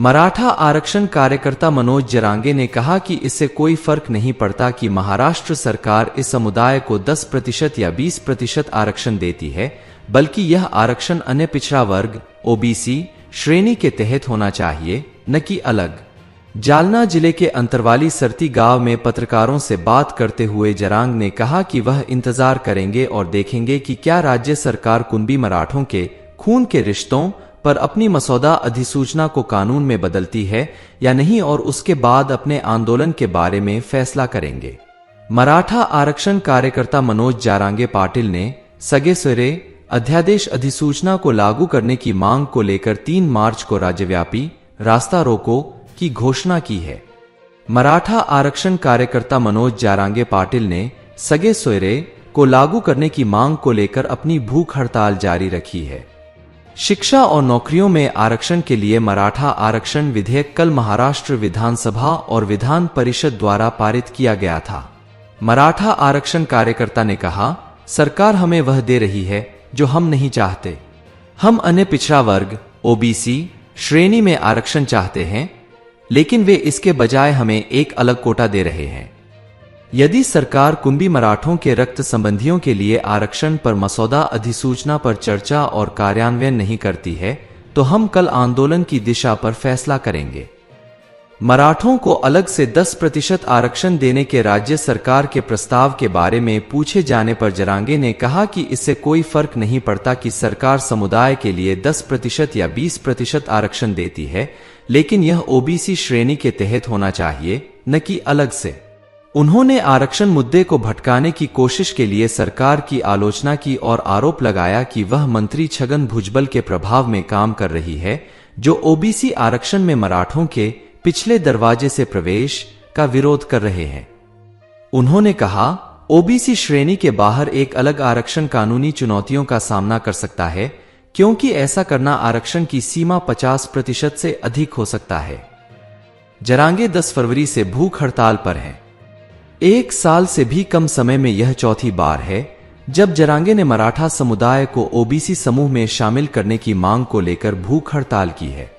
मराठा आरक्षण कार्यकर्ता मनोज जरांगे ने कहा कि इससे कोई फर्क नहीं पड़ता कि महाराष्ट्र सरकार इस समुदाय को 10% या 20% आरक्षण देती है, बल्कि यह आरक्षण अन्य पिछड़ा वर्ग ओबीसी श्रेणी के तहत होना चाहिए, न कि अलग। जालना जिले के अंतरवाली सरती गांव में पत्रकारों से बात करते हुए जरांग ने कहा कि वह इंतजार करेंगे और देखेंगे कि क्या राज्य सरकार कुंभी मराठों के खून के रिश्तों पर अपनी मसौदा अधिसूचना को कानून में बदलती है या नहीं, और उसके बाद अपने आंदोलन के बारे में फैसला करेंगे। मराठा आरक्षण कार्यकर्ता मनोज जारांगे पाटिल ने सगे सवेरे अध्यादेश अधिसूचना को लागू करने की मांग को लेकर 3 मार्च को राज्यव्यापी रास्ता रोको की घोषणा की है। मराठा आरक्षण कार्यकर्ता मनोज जारांगे पाटिल ने सगे सवेरे को लागू करने की मांग को लेकर अपनी भूख हड़ताल जारी रखी है। शिक्षा और नौकरियों में आरक्षण के लिए मराठा आरक्षण विधेयक कल महाराष्ट्र विधानसभा और विधान परिषद द्वारा पारित किया गया था। मराठा आरक्षण कार्यकर्ता ने कहा, सरकार हमें वह दे रही है जो हम नहीं चाहते। हम अन्य पिछड़ा वर्ग ओबीसी श्रेणी में आरक्षण चाहते हैं, लेकिन वे इसके बजाय हमें एक अलग कोटा दे रहे हैं। यदि सरकार कुंभी मराठों के रक्त संबंधियों के लिए आरक्षण पर मसौदा अधिसूचना पर चर्चा और कार्यान्वयन नहीं करती है, तो हम कल आंदोलन की दिशा पर फैसला करेंगे। मराठों को अलग से 10% आरक्षण देने के राज्य सरकार के प्रस्ताव के बारे में पूछे जाने पर जरांगे ने कहा कि इससे कोई फर्क नहीं पड़ता कि सरकार समुदाय के लिए 10% या 20% आरक्षण देती है, लेकिन यह ओबीसी श्रेणी के तहत होना चाहिए, न कि अलग से। उन्होंने आरक्षण मुद्दे को भटकाने की कोशिश के लिए सरकार की आलोचना की और आरोप लगाया कि वह मंत्री छगन भुजबल के प्रभाव में काम कर रही है, जो ओबीसी आरक्षण में मराठों के पिछले दरवाजे से प्रवेश का विरोध कर रहे हैं। उन्होंने कहा, ओबीसी श्रेणी के बाहर एक अलग आरक्षण कानूनी चुनौतियों का सामना कर सकता है, क्योंकि ऐसा करना आरक्षण की सीमा 50% से अधिक हो सकता है। जरांगे 10 फरवरी से भूख हड़ताल पर हैं। 1 साल से भी कम समय में यह चौथी बार है जब जरांगे ने मराठा समुदाय को ओबीसी समूह में शामिल करने की मांग को लेकर भूख हड़ताल की है।